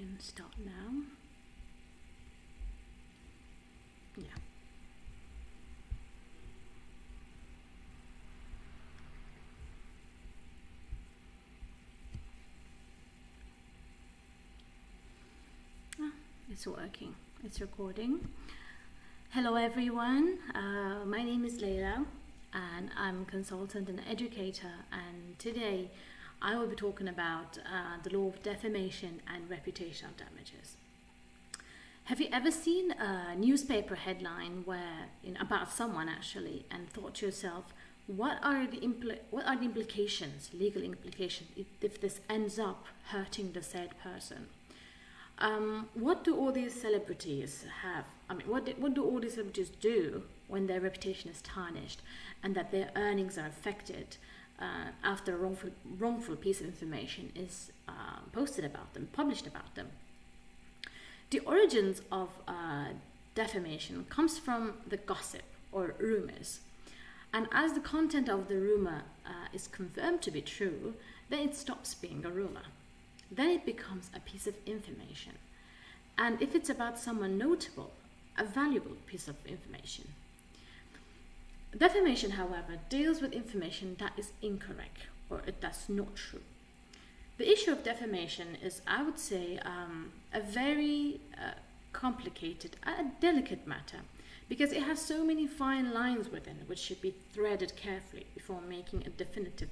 can start now. Yeah. It's working. It's recording. Hello everyone. My name is Leila and I'm a consultant and educator, and today I will be talking about the law of defamation and reputational damages. Have you ever seen a newspaper headline where about someone actually, and thought to yourself, what are the implications, legal implications, if this ends up hurting the said person? What do all these celebrities have? What do all these celebrities do when their reputation is tarnished and that their earnings are affected after a wrongful piece of information is posted about them, published about them? The origins of defamation comes from the gossip or rumors. And as the content of the rumor is confirmed to be true, then it stops being a rumor. Then it becomes a piece of information. And if it's about someone notable, a valuable piece of information. Defamation, however, deals with information that is incorrect or that's not true. The issue of defamation is, I would say, a very complicated, delicate matter, because it has so many fine lines within it which should be threaded carefully before making a definitive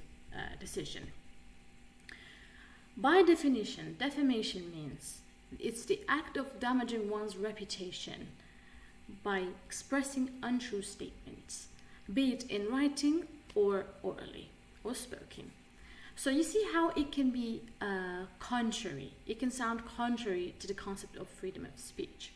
decision. By definition, defamation means it's the act of damaging one's reputation by expressing untrue statements, be it in writing or orally or spoken. So you see how it can be contrary. It can sound contrary to the concept of freedom of speech.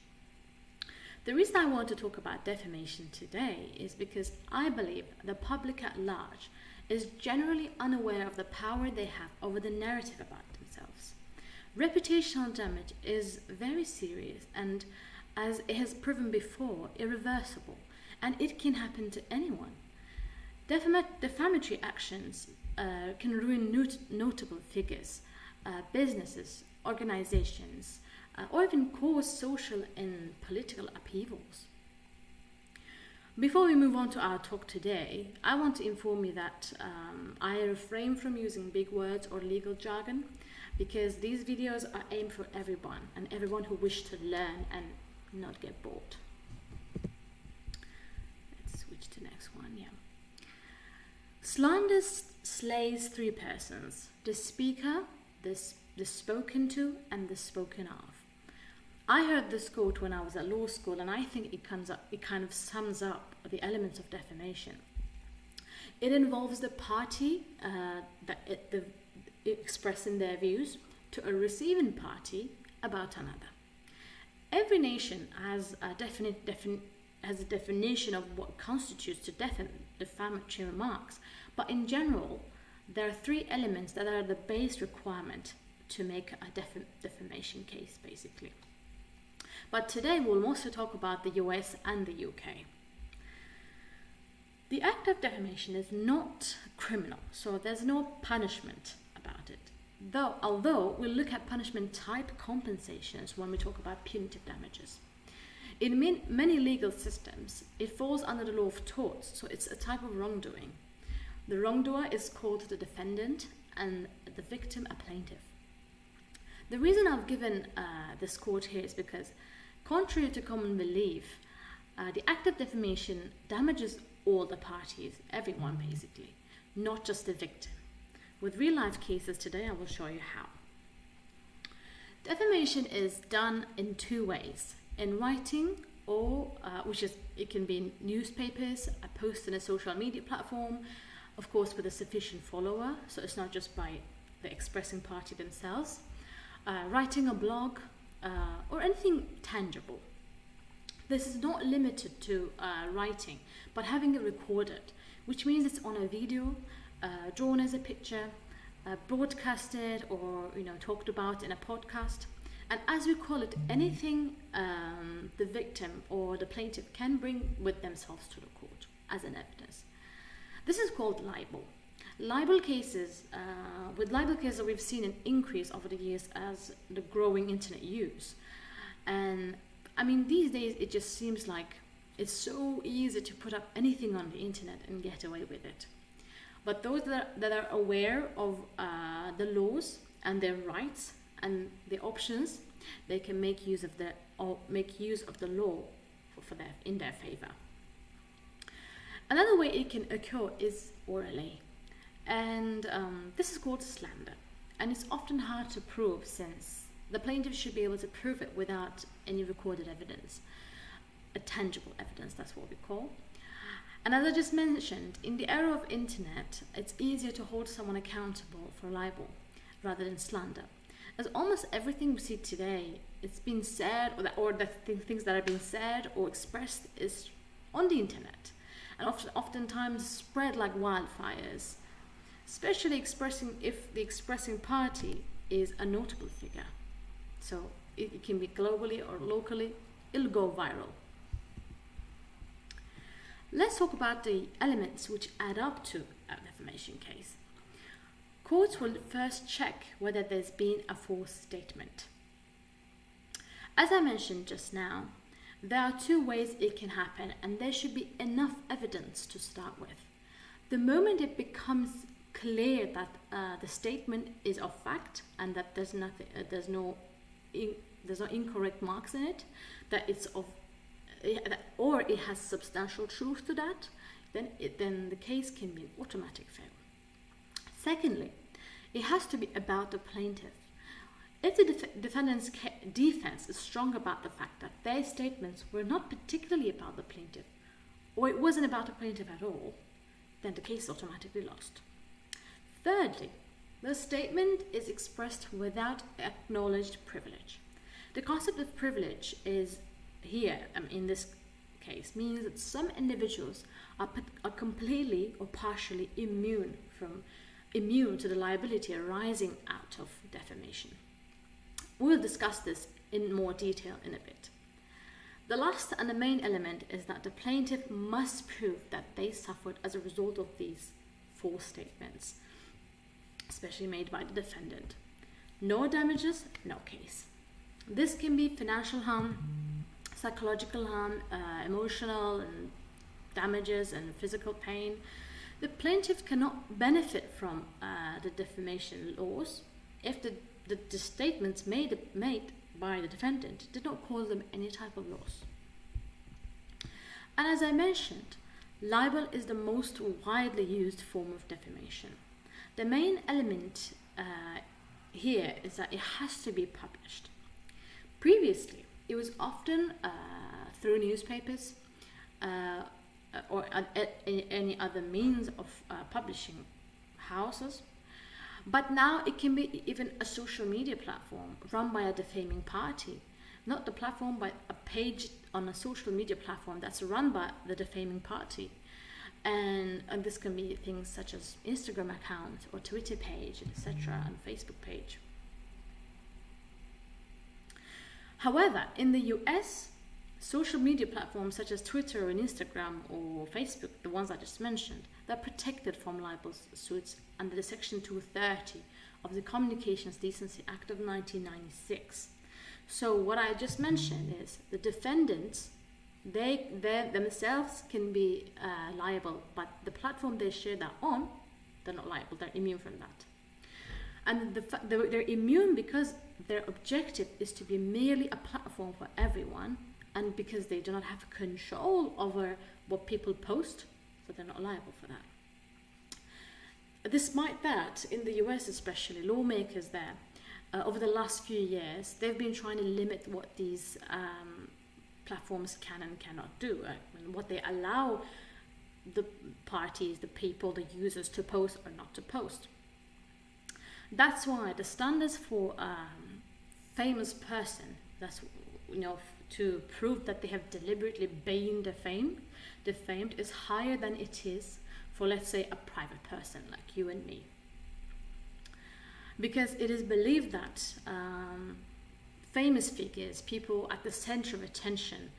The reason I want to talk about defamation today is because I believe the public at large is generally unaware of the power they have over the narrative about themselves. Reputational damage is very serious and, as it has proven before, irreversible, and it can happen to anyone. Defamatory actions can ruin notable figures, businesses, organizations, or even cause social and political upheavals. Before we move on to our talk today, I want to inform you that I refrain from using big words or legal jargon, because these videos are aimed for everyone and everyone who wishes to learn and not get bored. Let's switch to the next one. Yeah. Slander slays three persons: the speaker, the spoken to, and the spoken of. I heard this quote when I was at law school, and I think it kind of sums up the elements of defamation. It involves the party expressing their views to a receiving party about another. Every nation has a definition of what constitutes defamatory remarks, but in general, there are three elements that are the base requirement to make a defamation case, basically. But today we'll mostly talk about the US and the UK. The act of defamation is not criminal, so there's no punishment about it. Although we'll look at punishment type compensations when we talk about punitive damages. In many legal systems, it falls under the law of torts, so it's a type of wrongdoing. The wrongdoer is called the defendant and the victim a plaintiff. The reason I've given this quote here is because, contrary to common belief, the act of defamation damages all the parties, everyone basically, not just the victim. With real life cases today, I will show you how. Defamation is done in two ways: in writing, or it can be in newspapers, a post in a social media platform, of course with a sufficient follower, so it's not just by the expressing party themselves, writing a blog, or anything tangible. This is not limited to writing, but having it recorded, which means it's on a video, drawn as a picture, broadcasted, or talked about in a podcast. And as we call it, anything the victim or the plaintiff can bring with themselves to the court as an evidence. This is called libel. libel cases, we've seen an increase over the years as the growing internet use. And I mean, these days it just seems like it's so easy to put up anything on the internet and get away with it. But those that are aware of the laws and their rights and the options, they can make use of the law in their favor. Another way it can occur is orally, and this is called slander, and it's often hard to prove since the plaintiff should be able to prove it without any recorded evidence, a tangible evidence, that's what we call. And as I just mentioned, in the era of internet, it's easier to hold someone accountable for libel rather than slander, as almost everything we see today, it's been said, or the things that are being said or expressed is on the internet, and oftentimes spread like wildfires, especially if the expressing party is a notable figure. So it can be globally or locally, it'll go viral. Let's talk about the elements which add up to a defamation case. Courts will first check whether there's been a false statement. As I mentioned just now, there are two ways it can happen, and there should be enough evidence to start with. The moment it becomes clear that the statement is of fact and that there's no incorrect marks in it, that it's of or it has substantial truth to that, then the case can be an automatic fail. Secondly, it has to be about the plaintiff. If the defendant's defense is strong about the fact that their statements were not particularly about the plaintiff, or it wasn't about the plaintiff at all, then the case is automatically lost. Thirdly, the statement is expressed without acknowledged privilege. The concept of privilege is here, in this case, means that some individuals are completely or partially immune to the liability arising out of defamation. We'll discuss this in more detail in a bit. The last and the main element is that the plaintiff must prove that they suffered as a result of these false statements, especially made by the defendant. No damages, no case. This can be financial harm, psychological harm, emotional and damages and physical pain. The plaintiff cannot benefit from the defamation laws if the statements made by the defendant did not cause them any type of loss. And as I mentioned, libel is the most widely used form of defamation. The main element here is that it has to be published. Previously, it was often through newspapers or any other means of publishing houses, but now it can be even a social media platform run by a defaming party, not the platform, but a page on a social media platform that's run by the defaming party. And this can be things such as Instagram account or Twitter page, etc., and Facebook page. However, in the US, social media platforms such as Twitter and Instagram or Facebook, the ones I just mentioned, they're protected from libel suits under the Section 230 of the Communications Decency Act of 1996. So what I just mentioned is the defendants, they themselves can be liable, but the platform they share that on, they're not liable, they're immune from that. And they're immune because their objective is to be merely a platform for everyone, and because they do not have control over what people post, so they're not liable for that. Despite that, in the US especially, lawmakers there, over the last few years, they've been trying to limit what these platforms can and cannot do, and what they allow the parties, the people, the users to post or not to post. That's why the standards for famous person, that's, to prove that they have deliberately been defamed is higher than it is for, let's say, a private person like you and me. Because it is believed that famous figures, people at the center of attention,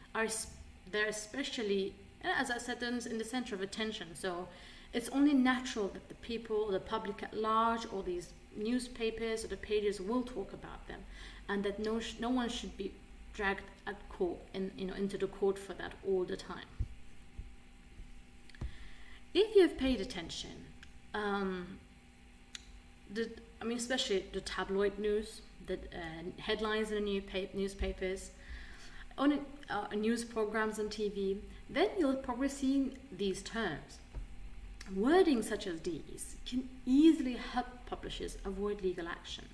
they're especially, as I said, in the center of attention. So it's only natural that the people, the public at large, or these newspapers or the pages will talk about them, and that no one should be dragged at court into the court for that all the time. If you've paid attention, especially the tabloid news, the headlines in the newspapers, on news programs on TV, then you'll probably see these terms. Wording such as these can easily help publishers avoid legal action,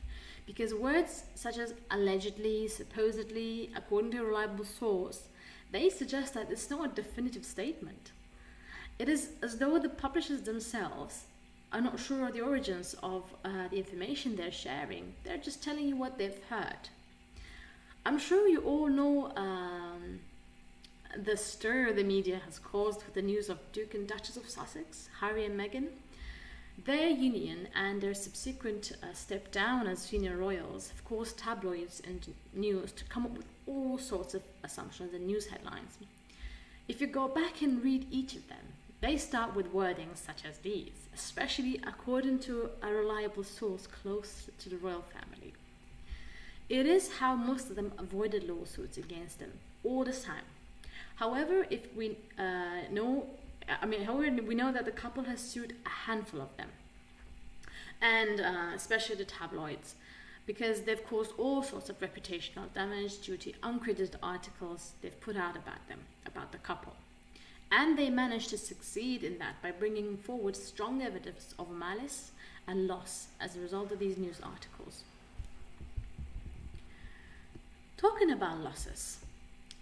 because words such as allegedly, supposedly, according to a reliable source, they suggest that it's not a definitive statement. It is as though the publishers themselves are not sure of the origins of the information they're sharing. They're just telling you what they've heard. I'm sure you all know the stir the media has caused with the news of Duke and Duchess of Sussex, Harry and Meghan. Their union and their subsequent step down as senior royals have caused tabloids and news to come up with all sorts of assumptions and news headlines. If you go back and read each of them, they start with wordings such as these, especially according to a reliable source close to the royal family. It is how most of them avoided lawsuits against them all the time. However, we know that the couple has sued a handful of them, and especially the tabloids, because they've caused all sorts of reputational damage due to uncredited articles they've put out about the couple. And they managed to succeed in that by bringing forward strong evidence of malice and loss as a result of these news articles. Talking about losses,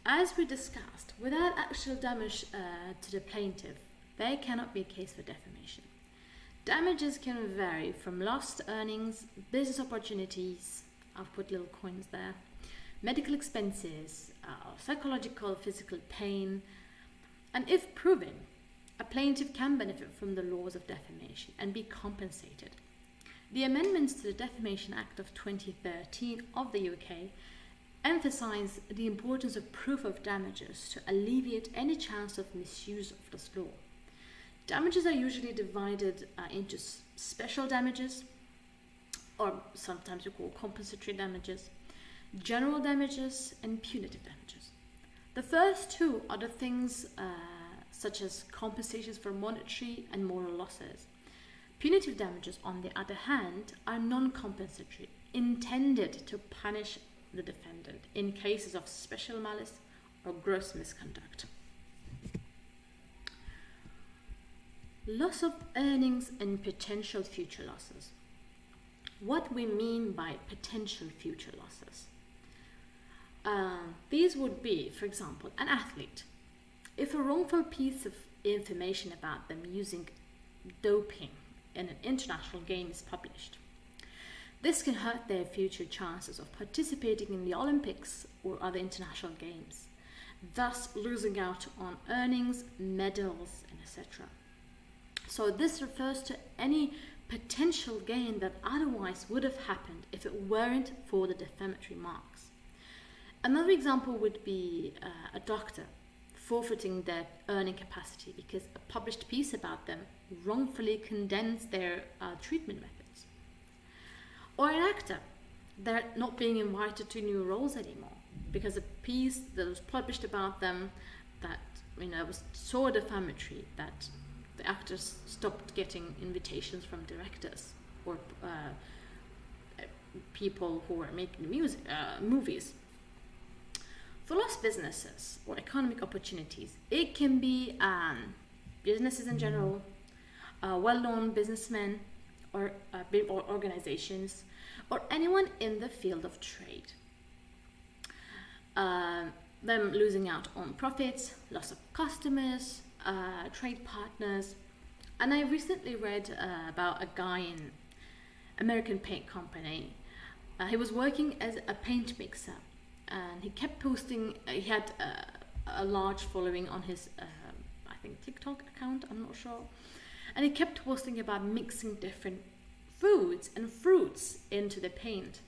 as we discussed, without actual damage to the plaintiff, there cannot be a case for defamation. Damages can vary from lost earnings, business opportunities, I've put little coins there, medical expenses, psychological, physical pain, and if proven, a plaintiff can benefit from the laws of defamation and be compensated. The amendments to the Defamation Act of 2013 of the UK emphasize the importance of proof of damages to alleviate any chance of misuse of this law. Damages are usually divided into special damages, or sometimes we call compensatory damages, general damages, and punitive damages. The first two are the things such as compensations for monetary and moral losses. Punitive damages, on the other hand, are non-compensatory, intended to punish the defendant in cases of special malice or gross misconduct. Loss of earnings and potential future losses. What we mean by potential future losses. These would be, for example, an athlete. If a wrongful piece of information about them using doping in an international game is published, this can hurt their future chances of participating in the Olympics or other international games, thus losing out on earnings, medals, and etc. So this refers to any potential gain that otherwise would have happened if it weren't for the defamatory marks. Another example would be a doctor forfeiting their earning capacity because a published piece about them wrongfully condensed their treatment methods. Or an actor, they're not being invited to new roles anymore because a piece that was published about them that was so defamatory that the actors stopped getting invitations from directors or people who were making movies. For lost businesses or economic opportunities, it can be businesses in general, well-known businessmen or organizations, or anyone in the field of trade. Them losing out on profits, loss of customers, trade partners. And I recently read about a guy in American paint company. He was working as a paint mixer, and he kept posting. He had a large following on his I think TikTok account, I'm not sure, and he kept posting about mixing different foods and fruits into the paint,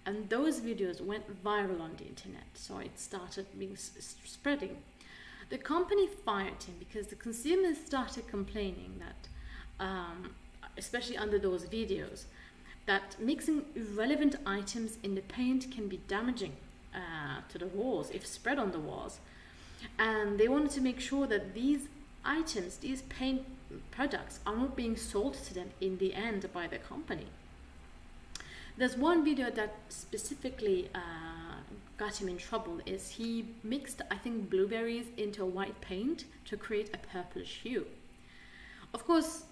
and those videos went viral on the internet, so it started being spreading. The company fired him because the consumers started complaining that especially under those videos, that mixing irrelevant items in the paint can be damaging to the walls if spread on the walls. And they wanted to make sure that these items, these paint products, are not being sold to them in the end by the company. There's one video that specifically got him in trouble. Is he mixed, I think, blueberries into a white paint to create a purplish hue. Of course,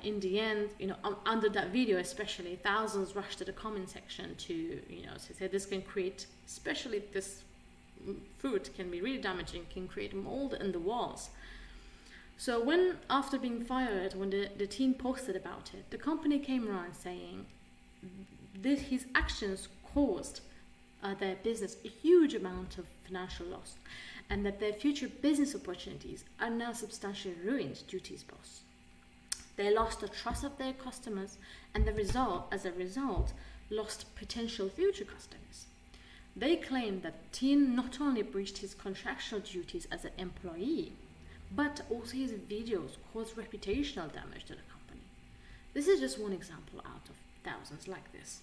in the end, under that video especially, thousands rushed to the comment section to say this can create, especially this fruit can be really damaging, can create mold in the walls. So when, after being fired, when the team posted about it, the company came around saying that his actions caused their business a huge amount of financial loss, and that their future business opportunities are now substantially ruined due to his boss. They lost the trust of their customers, and as a result, lost potential future customers. They claim that Tien not only breached his contractual duties as an employee, but also his videos caused reputational damage to the company. This is just one example out of thousands like this.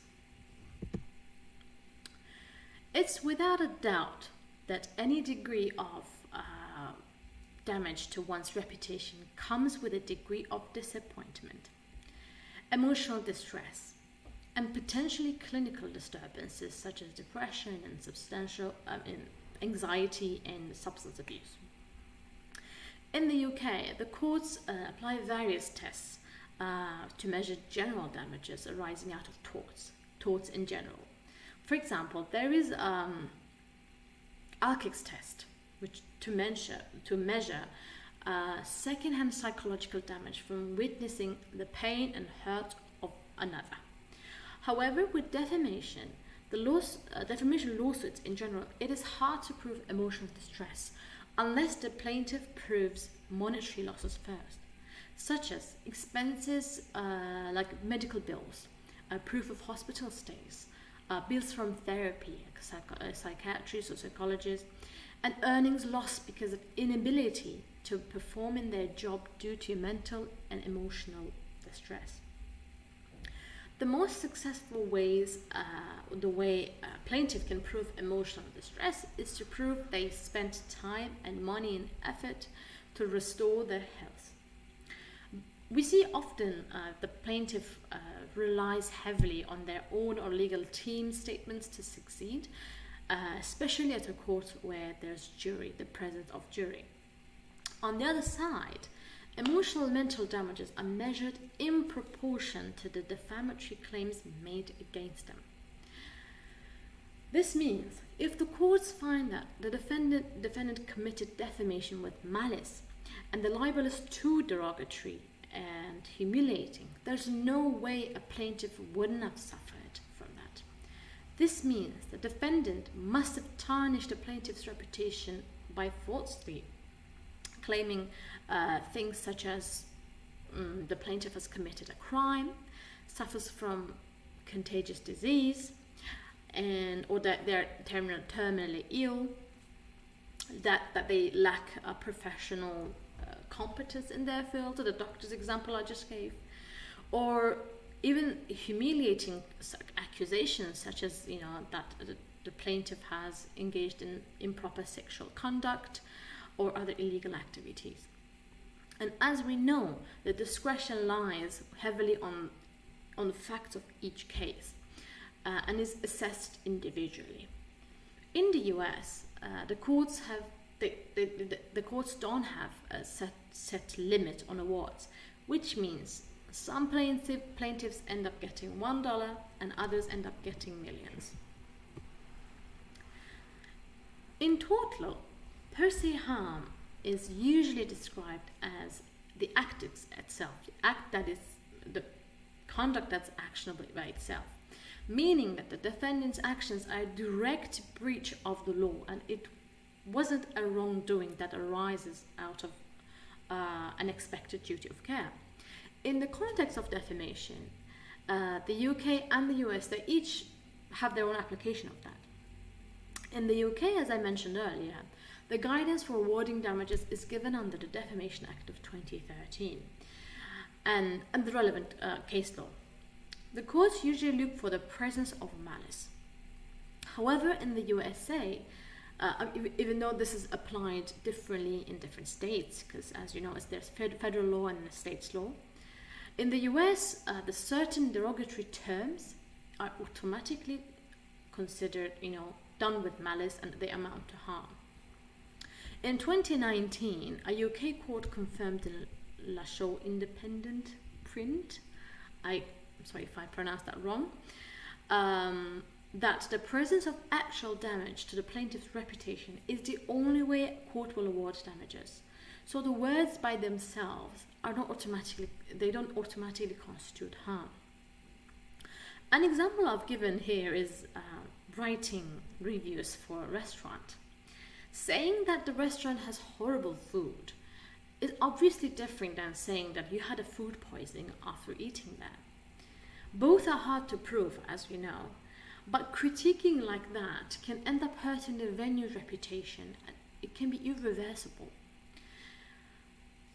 It's without a doubt that any degree of damage to one's reputation comes with a degree of disappointment, emotional distress, and potentially clinical disturbances such as depression and substantial anxiety and substance abuse. In the UK, the courts apply various tests to measure general damages arising out of torts in general. For example, there is Alkek's test, which to measure second-hand psychological damage from witnessing the pain and hurt of another. However, with defamation, defamation lawsuits in general, it is hard to prove emotional distress unless the plaintiff proves monetary losses first, such as expenses like medical bills, proof of hospital stays, bills from therapy, psychiatrists or psychologists, and earnings lost because of inability to perform in their job due to mental and emotional distress. The most successful ways, the way a plaintiff can prove emotional distress is to prove they spent time and money and effort to restore their health. We see often the plaintiff relies heavily on their own or legal team statements to succeed, especially at a court where there's the presence of jury. On the other side, emotional and mental damages are measured in proportion to the defamatory claims made against them. This means if the courts find that the defendant committed defamation with malice and the libel is too derogatory and humiliating, there's no way a plaintiff wouldn't have suffered from that. This means the defendant must have tarnished the plaintiff's reputation by falsely claiming things such as the plaintiff has committed a crime, suffers from contagious disease, or that they're terminally ill, that they lack a professional competence in their field, the doctor's example I just gave, or even humiliating accusations such as that the plaintiff has engaged in improper sexual conduct or other illegal activities. And as we know, the discretion lies heavily on the facts of each case and is assessed individually. In the US, the courts don't have a set limit on awards, which means some plaintiffs end up getting $1 and others end up getting millions. In tort law, per se harm is usually described as the act itself, the conduct that's actionable by itself, meaning that the defendant's actions are a direct breach of the law and it wasn't a wrongdoing that arises out of an expected duty of care. In the context of defamation, the UK and the US, they each have their own application of that. In the UK, as I mentioned earlier, the guidance for awarding damages is given under the Defamation Act of 2013. and the relevant case law. The courts usually look for the presence of malice. However, in the USA, even though this is applied differently in different states, because as you know, there's federal law and the state's law, in the US, the certain derogatory terms are automatically considered, done with malice, and they amount to harm. In 2019, a UK court confirmed in La Show Independent Print, I'm sorry if I pronounced that wrong, that the presence of actual damage to the plaintiff's reputation is the only way a court will award damages. So the words by themselves don't automatically constitute harm. An example I've given here is writing reviews for a restaurant. Saying that the restaurant has horrible food is obviously different than saying that you had a food poisoning after eating there. Both are hard to prove, as we know, but critiquing like that can end up hurting the venue's reputation, and it can be irreversible.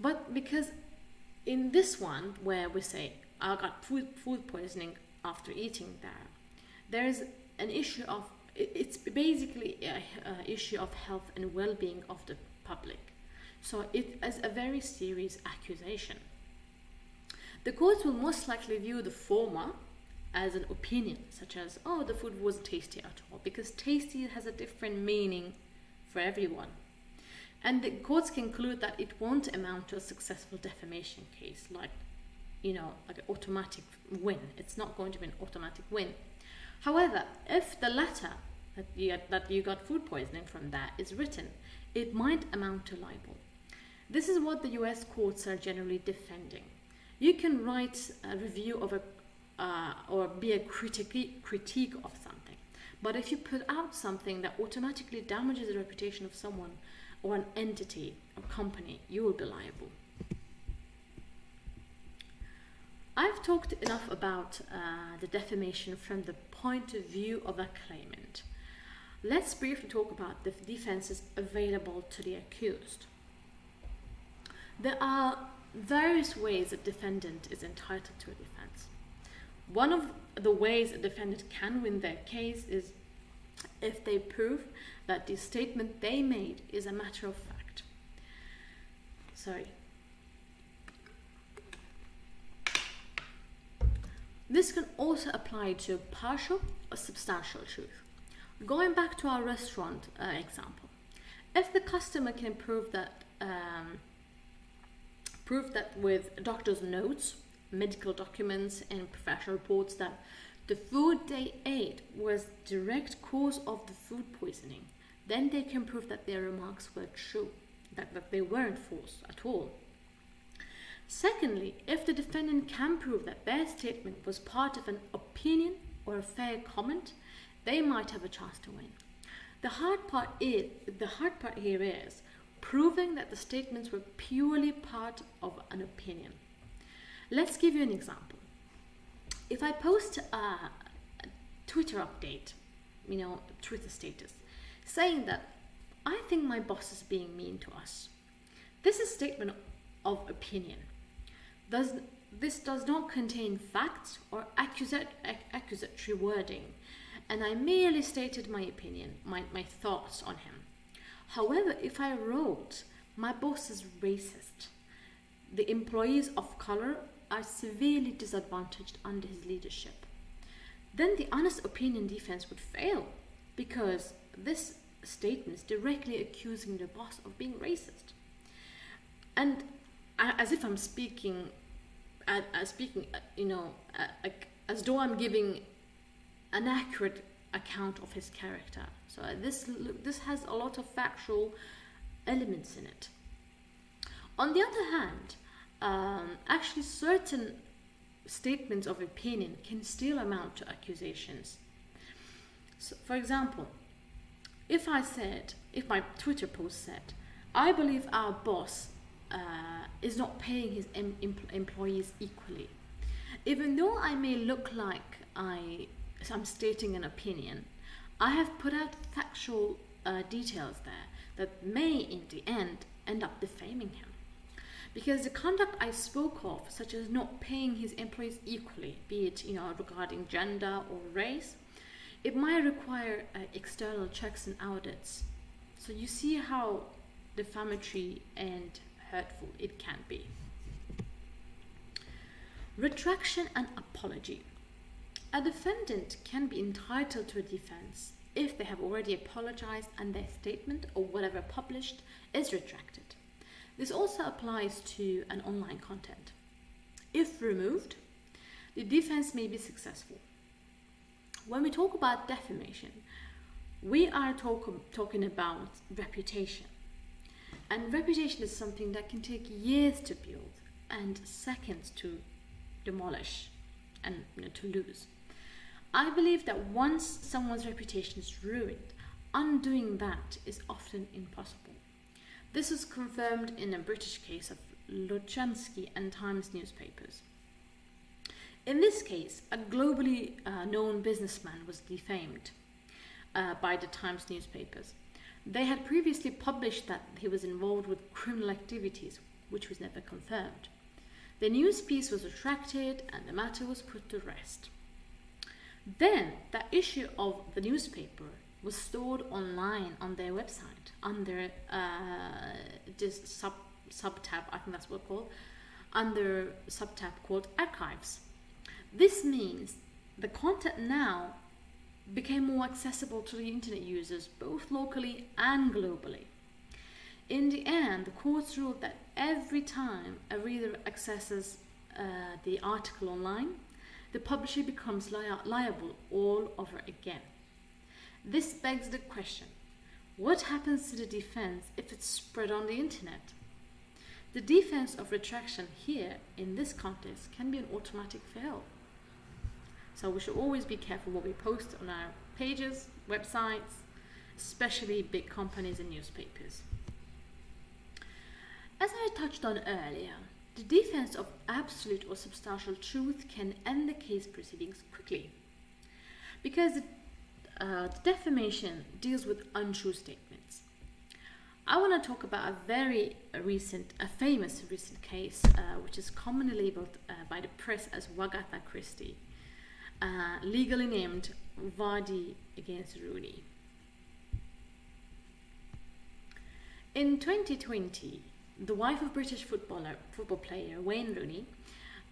But because in this one, where we say, I got food poisoning after eating there is an issue of, it's basically an issue of health and well-being of the public. So it is a very serious accusation. The courts will most likely view the former as an opinion, such as, oh, the food wasn't tasty at all, because tasty has a different meaning for everyone. And the courts conclude that it won't amount to a successful defamation case, like an automatic win. It's not going to be an automatic win. However, if the letter that you got food poisoning from that is written, it might amount to libel. This is what the US courts are generally defending. You can write a review of or be a critique of something, but if you put out something that automatically damages the reputation of someone or an entity or company, you will be liable. I've talked enough about the defamation from the point of view of a claimant. Let's briefly talk about the defenses available to the accused. There are various ways a defendant is entitled to a defense. One of the ways a defendant can win their case is if they prove that the statement they made is a matter of fact. This can also apply to partial or substantial truth. Going back to our restaurant example, if the customer can prove that with doctor's notes, medical documents, and professional reports that the food they ate was direct cause of the food poisoning, then they can prove that their remarks were true, that they weren't false at all. Secondly, if the defendant can prove that their statement was part of an opinion or a fair comment, they might have a chance to win. The hard part here is proving that the statements were purely part of an opinion. Let's give you an example. If I post a Twitter update, Twitter status, saying that I think my boss is being mean to us, this is a statement of opinion. This does not contain facts or accusatory wording, and I merely stated my opinion, my thoughts on him. However, if I wrote, my boss is racist, the employees of color are severely disadvantaged under his leadership, then the honest opinion defense would fail, because this statement is directly accusing the boss of being racist. And as if I'm speaking, as though I'm giving an accurate account of his character. So this has a lot of factual elements in it. On the other hand, actually certain statements of opinion can still amount to accusations. So, for example, if my Twitter post said, I believe our boss is not paying his employees equally, even though I may look like I'm stating an opinion, I have put out factual details there that may in the end up defaming him. because the conduct I spoke of, such as not paying his employees equally, be it regarding gender or race, it might require external checks and audits. So you see how defamatory and hurtful it can be. Retraction and apology. A defendant can be entitled to a defense if they have already apologized and their statement or whatever published is retracted. This also applies to an online content. If removed, the defense may be successful. When we talk about defamation, we are talking about reputation. And reputation is something that can take years to build and seconds to demolish and to lose. I believe that once someone's reputation is ruined, undoing that is often impossible. This was confirmed in a British case of Luchansky and Times newspapers. In this case, a globally known businessman was defamed by the Times newspapers. They had previously published that he was involved with criminal activities, which was never confirmed. The news piece was retracted and the matter was put to rest. Then, that issue of the newspaper was stored online on their website under this subtab, I think that's what it's called, under subtab called archives. This means the content now became more accessible to the internet users, both locally and globally. In the end, the courts ruled that every time a reader accesses the article online, the publisher becomes liable all over again. This begs the question, what happens to the defense if it's spread on the internet? The defense of retraction here, in this context, can be an automatic fail. So we should always be careful what we post on our pages, websites, especially big companies and newspapers. As I touched on earlier, the defense of absolute or substantial truth can end the case proceedings quickly, because the defamation deals with untrue statements. I want to talk about a famous recent case, which is commonly labeled by the press as Wagatha Christie, legally named Vardy against Rooney. In 2020, the wife of British football player Wayne Rooney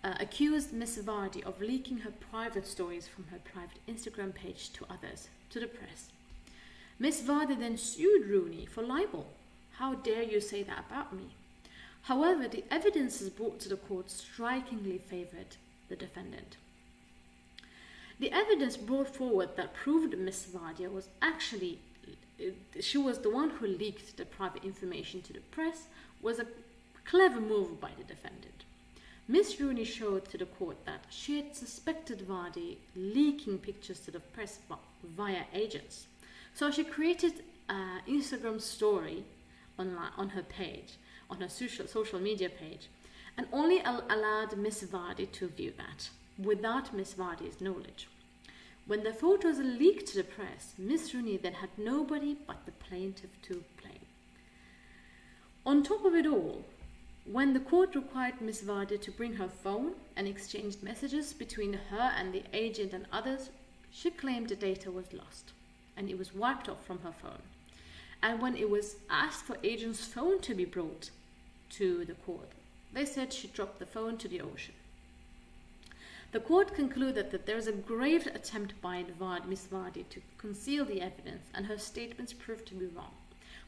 accused Miss Vardy of leaking her private stories from her private Instagram page to others, to the press. Miss Vardy then sued Rooney for libel. How dare you say that about me? However, the evidences brought to the court strikingly favoured the defendant. The evidence brought forward that proved Miss Vardy was actually, she was the one who leaked the private information to the press, was a clever move by the defendant. Miss Rooney showed to the court that she had suspected Vardy leaking pictures to the press via agents. So she created an Instagram story on her page, on her social media page, and only allowed Miss Vardy to view that, without Miss Vardy's knowledge. When the photos leaked to the press, Miss Rooney then had nobody but the plaintiff to blame. On top of it all, when the court required Miss Vardy to bring her phone and exchanged messages between her and the agent and others, she claimed the data was lost and it was wiped off from her phone. And when it was asked for agent's phone to be brought to the court, they said she dropped the phone to the ocean. The court concluded that there is a grave attempt by Miss Vardy to conceal the evidence, and her statements proved to be wrong,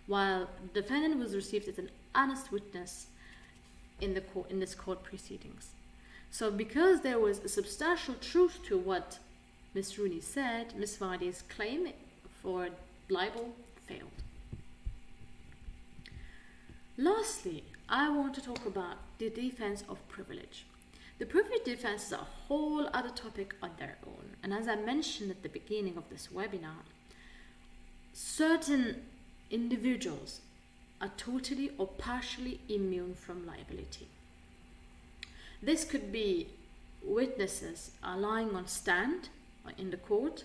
while the defendant was received as an honest witness in this court proceedings. So because there was a substantial truth to what Miss Rooney said, Miss Vardy's claim for libel failed. Lastly, I want to talk about the defense of privilege. The privilege defense is a whole other topic on their own, and as I mentioned at the beginning of this webinar, certain individuals are totally or partially immune from liability. This could be witnesses lying on stand in the court.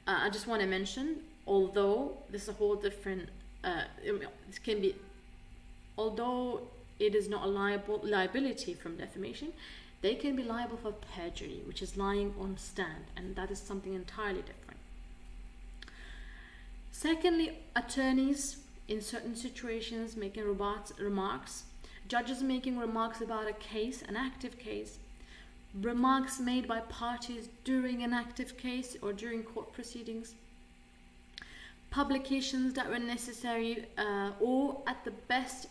I just want to mention, although this is a whole different, although it is not a liability from defamation. They can be liable for perjury, which is lying on stand, and that is something entirely different. Secondly, attorneys in certain situations making remarks, judges making remarks about a case, an active case, remarks made by parties during an active case or during court proceedings, publications that were necessary or in the best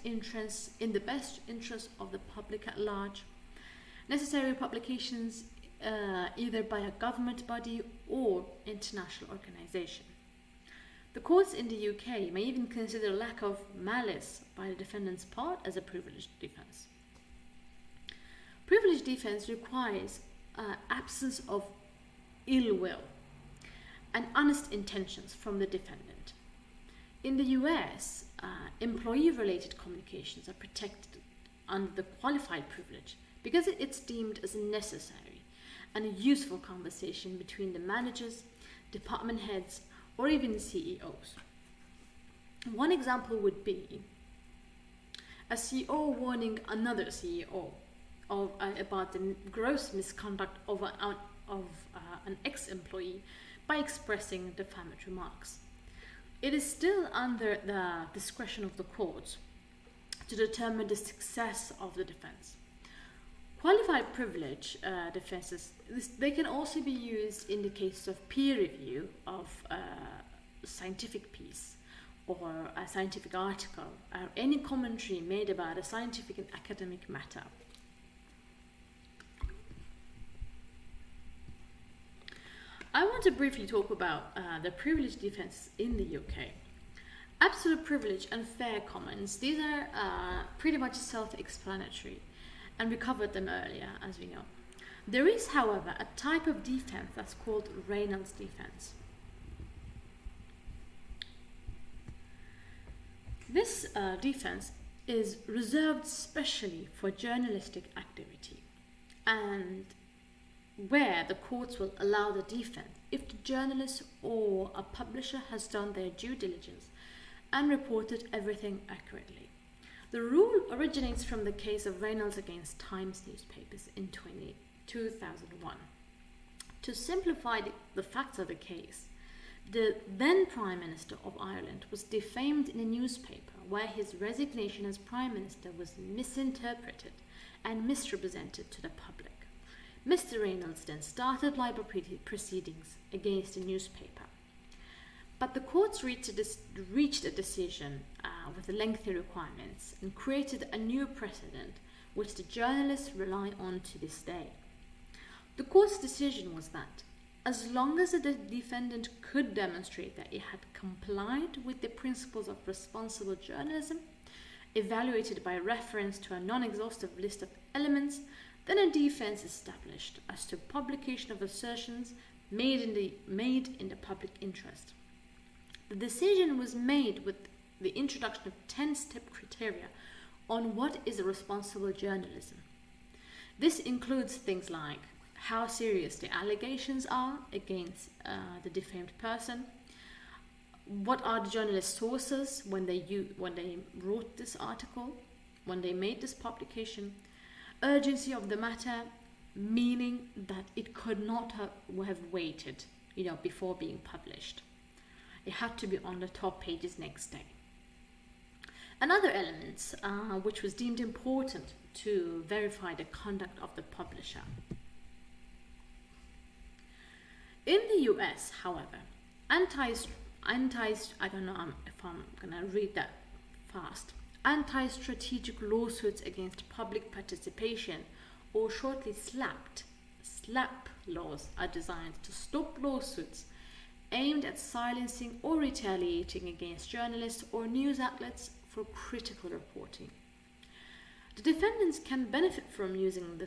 interest of the public at large, necessary publications either by a government body or international organization. The courts in the UK may even consider lack of malice by the defendant's part as a privileged defense. Privileged defense requires absence of ill will and honest intentions from the defendant. In the US, employee-related communications are protected under the qualified privilege because it's deemed as necessary and a useful conversation between the managers, department heads, or even CEOs. One example would be a CEO warning another CEO about the gross misconduct of an ex-employee by expressing defamatory remarks. It is still under the discretion of the courts to determine the success of the defense. Qualified privilege defenses, they can also be used in the case of peer review of a scientific piece or a scientific article or any commentary made about a scientific and academic matter. I want to briefly talk about the privilege defense in the UK. Absolute privilege and fair comments, these are pretty much self-explanatory, and we covered them earlier, as we know. There is, however, a type of defense that's called Reynolds defense. This defense is reserved specially for journalistic activity, and where the courts will allow the defense if the journalist or a publisher has done their due diligence and reported everything accurately. The rule originates from the case of Reynolds against Times newspapers in 2001. To simplify the facts of the case, the then Prime Minister of Ireland was defamed in a newspaper where his resignation as Prime Minister was misinterpreted and misrepresented to the public. Mr. Reynolds then started libel proceedings against the newspaper. But the courts reached a decision with lengthy requirements and created a new precedent which the journalists rely on to this day. The court's decision was that as long as the defendant could demonstrate that he had complied with the principles of responsible journalism, evaluated by reference to a non-exhaustive list of elements, then a defense established as to publication of assertions made in the public interest. The decision was made with the introduction of 10-step criteria on what is responsible journalism. This includes things like how serious the allegations are against the defamed person, what are the journalist's sources when they wrote this article, when they made this publication, urgency of the matter, meaning that it could not have waited, before being published. It had to be on the top pages next day. Another element which was deemed important to verify the conduct of the publisher. In the US, however, anti-strategic lawsuits against public participation, or shortly SLAPP laws, are designed to stop lawsuits aimed at silencing or retaliating against journalists or news outlets for critical reporting. The defendants can benefit from using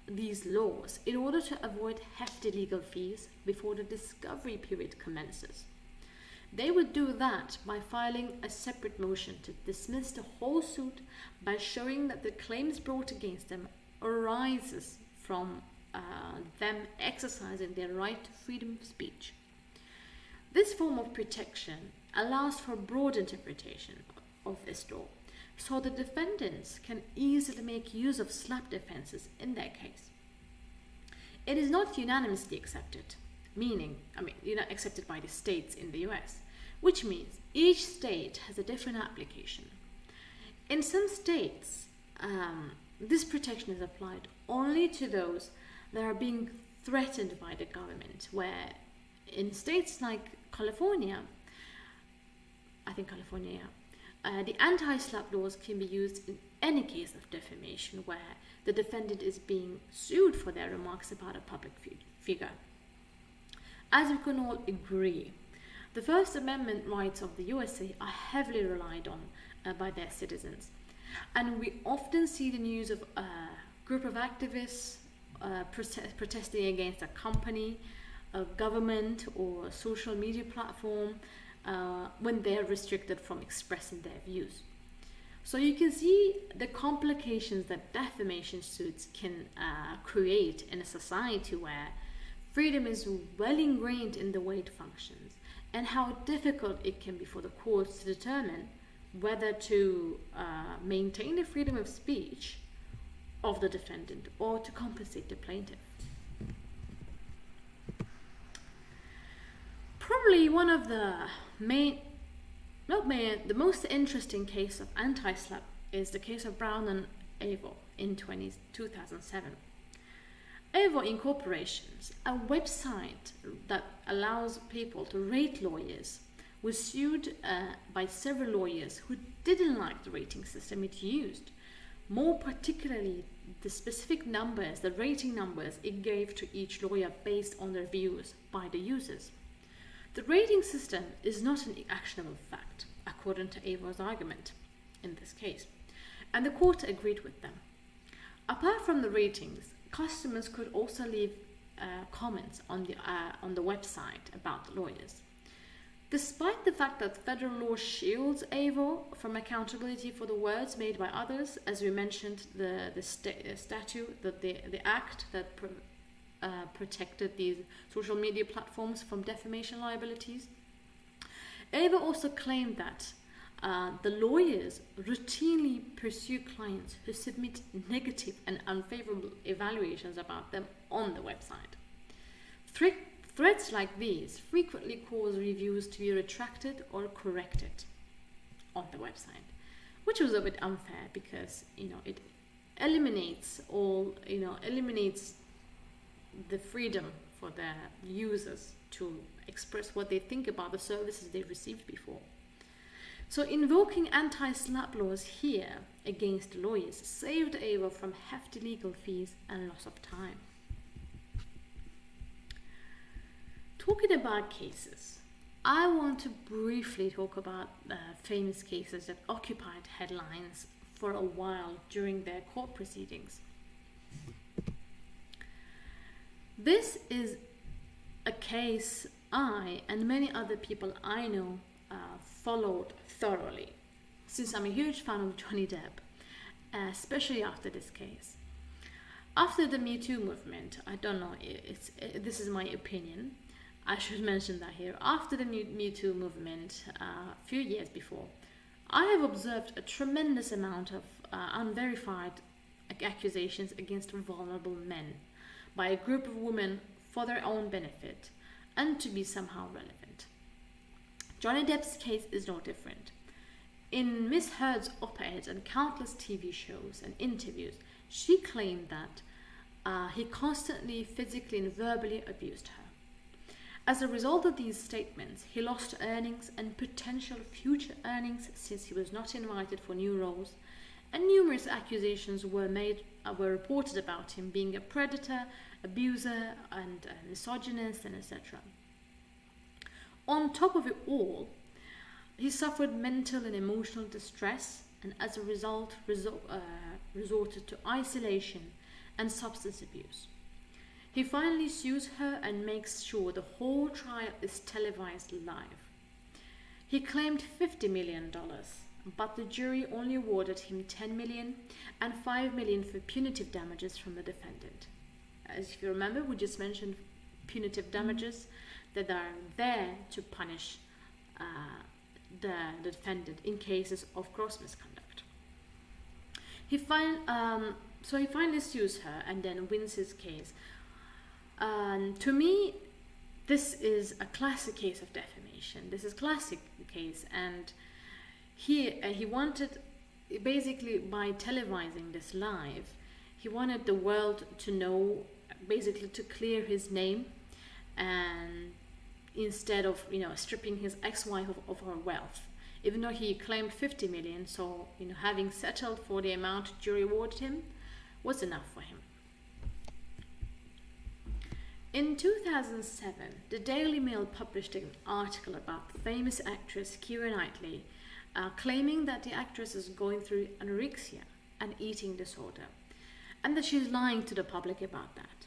these laws in order to avoid hefty legal fees before the discovery period commences. They would do that by filing a separate motion to dismiss the whole suit by showing that the claims brought against them arises from them exercising their right to freedom of speech. This form of protection allows for broad interpretation of this law, so the defendants can easily make use of SLAPP defenses in their case. It is not unanimously accepted, accepted by the states in the US, which means each state has a different application. In some states, this protection is applied only to those that are being threatened by the government, where in states like California, the anti-SLAPP laws can be used in any case of defamation where the defendant is being sued for their remarks about a public figure. As we can all agree, the First Amendment rights of the USA are heavily relied on by their citizens, and we often see the news of a group of activists protesting against a company, a government, or a social media platform when they're restricted from expressing their views. So you can see the complications that defamation suits can create in a society where freedom is well ingrained in the way it functions, and how difficult it can be for the courts to determine whether to maintain the freedom of speech of the defendant or to compensate the plaintiff. Probably one of the the most interesting case of anti-SLAPP is the case of Brown and Avon in 2007. Avon Incorporations, a website that allows people to rate lawyers, was sued by several lawyers who didn't like the rating system it used, more particularly the specific numbers, the rating numbers it gave to each lawyer based on their views by the users. The rating system is not an actionable fact, according to Avon's argument in this case, and the court agreed with them. Apart from the ratings, customers could also leave comments on the website about the lawyers. Despite the fact that federal law shields Avon from accountability for the words made by others, as we mentioned, the act that protected these social media platforms from defamation liabilities, Avon also claimed that the lawyers routinely pursue clients who submit negative and unfavorable evaluations about them on the website. Threats like these frequently cause reviews to be retracted or corrected on the website, which was a bit unfair because it eliminates the freedom for the users to express what they think about the services they received before. So invoking anti-SLAPP laws here against lawyers saved Avon from hefty legal fees and loss of time. Talking about cases, I want to briefly talk about famous cases that occupied headlines for a while during their court proceedings. This is a case I and many other people I know followed thoroughly, since I'm a huge fan of Johnny Depp, especially after this case. After the Me Too movement, I don't know, this is my opinion, I should mention that here. After the Me Too movement, a few years before, I have observed a tremendous amount of unverified accusations against vulnerable men by a group of women for their own benefit and to be somehow relevant. Johnny Depp's case is no different. In Miss Heard's op-eds and countless TV shows and interviews, she claimed that he constantly physically and verbally abused her. As a result of these statements, he lost earnings and potential future earnings since he was not invited for new roles, and numerous accusations were reported about him being a predator, abuser, and misogynist, and etc. On top of it all, he suffered mental and emotional distress, and as a result resorted to isolation and substance abuse. He finally sues her and makes sure the whole trial is televised live. He claimed $50 million, but the jury only awarded him $10 million and $5 million for punitive damages from the defendant. As if you remember, we just mentioned punitive damages that are there to punish the defendant in cases of gross misconduct. So he finally sues her and then wins his case. To me, this is a classic case of defamation. This is classic case, and he wanted, basically by televising this live, he wanted the world to know, basically to clear his name, and instead of stripping his ex-wife of her wealth, even though he claimed 50 million. So having settled for the amount jury awarded him was enough for him. In 2007, the Daily Mail published an article about the famous actress Keira Knightley, claiming that the actress is going through anorexia and eating disorder, and that she's lying to the public about that.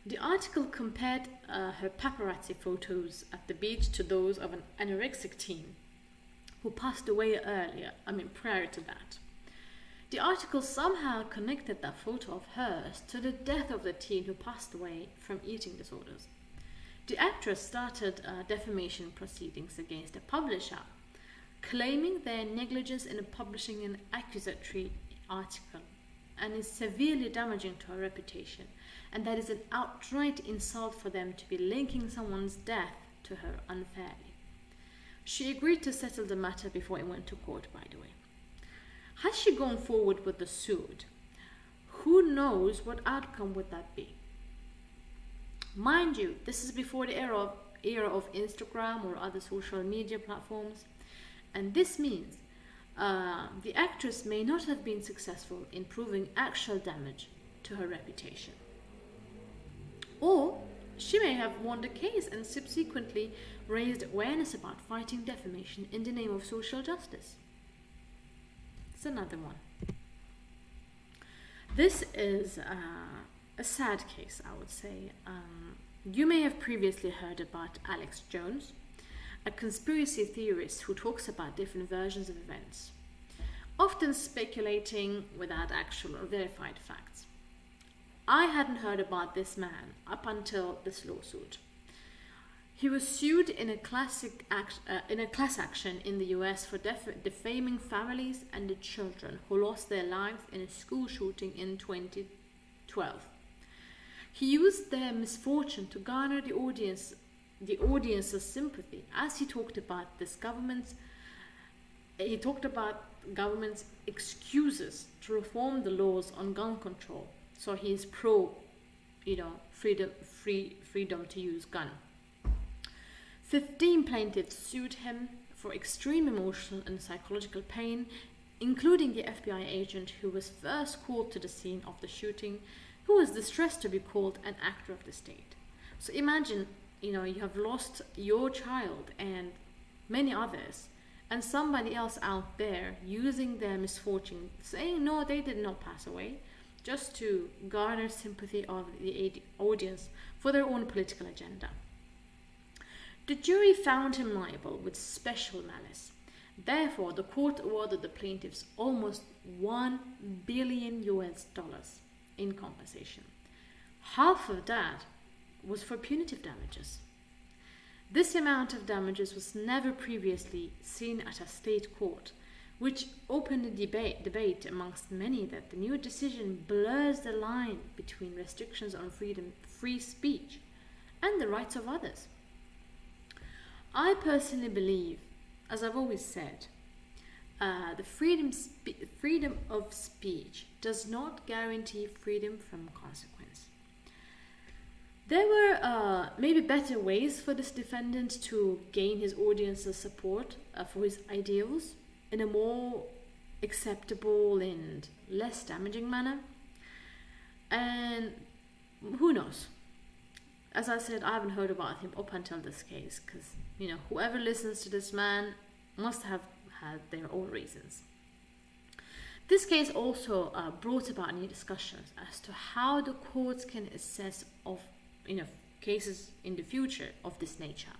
The article compared her paparazzi photos at the beach to those of an anorexic teen who passed away prior to that. The article somehow connected that photo of hers to the death of the teen who passed away from eating disorders. The actress started defamation proceedings against the publisher, claiming their negligence in publishing an accusatory article and is severely damaging to her reputation, and that is an outright insult for them to be linking someone's death to her unfairly. She agreed to settle the matter before it went to court, by the way. Has she gone forward with the suit? Who knows what outcome would that be? Mind you, this is before the era of Instagram or other social media platforms, and this means the actress may not have been successful in proving actual damage to her reputation. Or she may have won the case and subsequently raised awareness about fighting defamation in the name of social justice. It's another one. This is a sad case, I would say. You may have previously heard about Alex Jones, a conspiracy theorist who talks about different versions of events, often speculating without actual or verified facts. I hadn't heard about this man up until this lawsuit. He was sued in a class action in the US for defaming families and the children who lost their lives in a school shooting in 2012. He used their misfortune to garner the audience's sympathy, as he talked about government's excuses to reform the laws on gun control. So he is pro, freedom to use gun. 15 plaintiffs sued him for extreme emotional and psychological pain, including the FBI agent who was first called to the scene of the shooting, who was distressed to be called an actor of the state. So imagine, you have lost your child and many others, and somebody else out there using their misfortune, saying no, they did not pass away, just to garner sympathy of the audience for their own political agenda. The jury found him liable with special malice. Therefore, the court awarded the plaintiffs almost $1 billion in compensation. Half of that was for punitive damages. This amount of damages was never previously seen at a state court, which opened a debate amongst many that the new decision blurs the line between restrictions on free speech and the rights of others. I personally believe, as I've always said, the freedom of speech does not guarantee freedom from consequence. There were maybe better ways for this defendant to gain his audience's support for his ideals in a more acceptable and less damaging manner. And who knows? As I said, I haven't heard about him up until this case, because whoever listens to this man must have had their own reasons. This case also brought about new discussions as to how the courts can assess of cases in the future of this nature,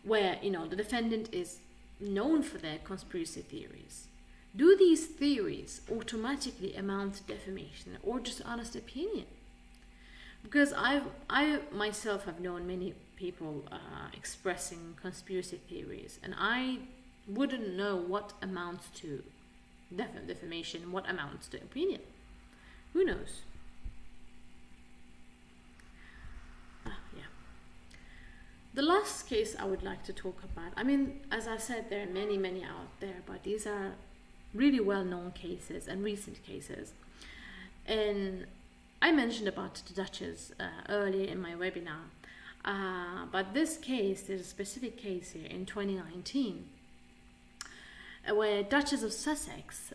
where the defendant is known for their conspiracy theories. Do these theories automatically amount to defamation or just honest opinion? Because I myself have known many people expressing conspiracy theories, and I wouldn't know what amounts to defamation, what amounts to opinion. Who knows? Yeah. The last case I would like to talk about, I mean, as I said, there are many out there, but these are really well-known cases and recent cases. And I mentioned about the Duchess earlier in my webinar, but this case, there's a specific case here in 2019 where Duchess of Sussex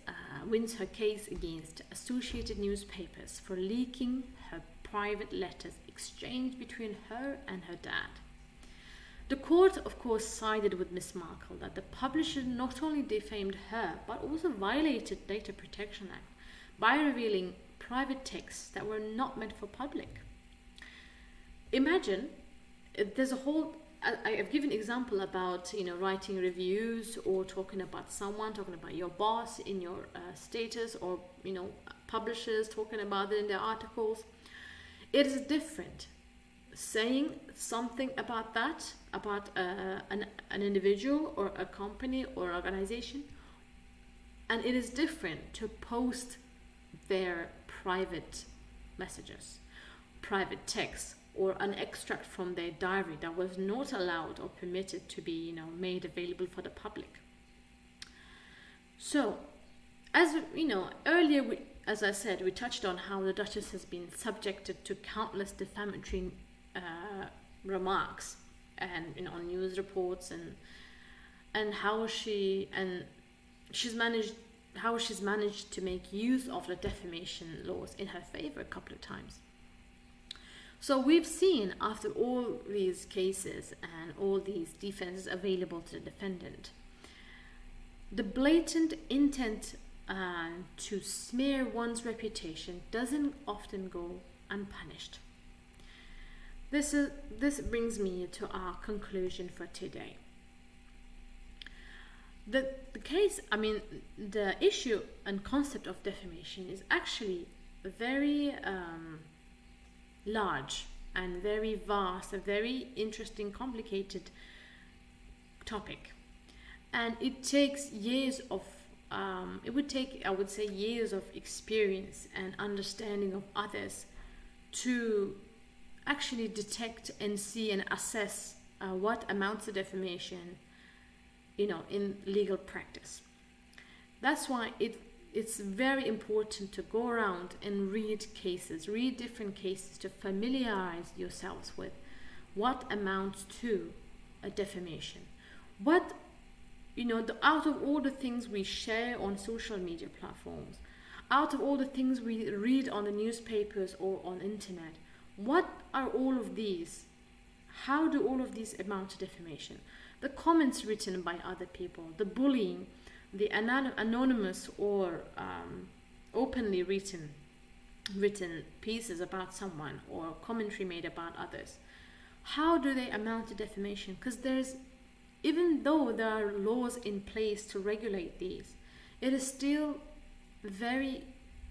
wins her case against Associated Newspapers for leaking her private letters exchanged between her and her dad. The court, of course, sided with Miss Markle that the publisher not only defamed her, but also violated Data Protection Act by revealing private texts that were not meant for public. Imagine, there's a whole, I have given an example about, writing reviews or talking about someone, talking about your boss in your status, or, publishers talking about it in their articles. It is different saying something about that, about an individual or a company or organization, and it is different to post their private messages, private texts, or an extract from their diary that was not allowed or permitted to be, made available for the public. So, as earlier, as I said, we touched on how the Duchess has been subjected to countless defamatory remarks and on news reports, and how she's managed to make use of the defamation laws in her favor a couple of times. So we've seen, after all these cases and all these defenses available to the defendant, the blatant intent to smear one's reputation doesn't often go unpunished. This brings me to our conclusion for today. The case, the issue and concept of defamation is actually very large and very vast, a very interesting, complicated topic. And it takes years of, it would take, I would say, years of experience and understanding of others to actually detect and see and assess what amounts to defamation, in legal practice. That's why it's very important to go around and read different cases to familiarize yourselves with what amounts to a defamation. What, out of all the things we share on social media platforms, out of all the things we read on the newspapers or on internet, what are all of these? How do all of these amount to defamation? The comments written by other people, the bullying, the anonymous or openly written pieces about someone, or commentary made about others. How do they amount to defamation? Because even though there are laws in place to regulate these, it is still very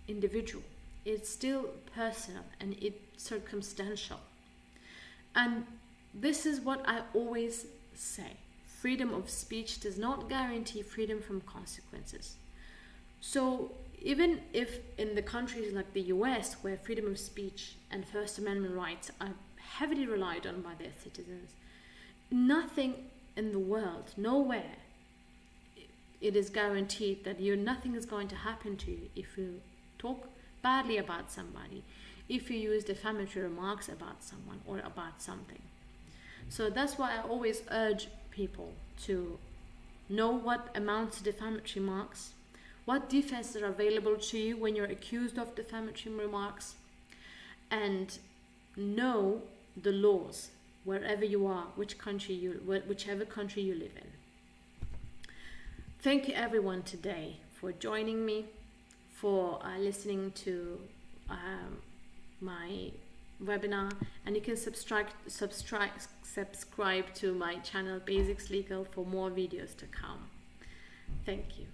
individual. It's still personal and it's circumstantial. And this is what I always say. Freedom of speech does not guarantee freedom from consequences. So even if in the countries like the US, where freedom of speech and First Amendment rights are heavily relied on by their citizens, nothing in the world, nowhere, it is guaranteed that nothing is going to happen to you if you talk badly about somebody, if you use defamatory remarks about someone or about something. So that's why I always urge people to know what amounts to defamatory remarks, what defenses are available to you when you're accused of defamatory remarks, and know the laws wherever you are, whichever country you live in. Thank you everyone today for joining me, for listening to my webinar, and you can subscribe to my channel BasicsLegal for more videos to come. Thank you.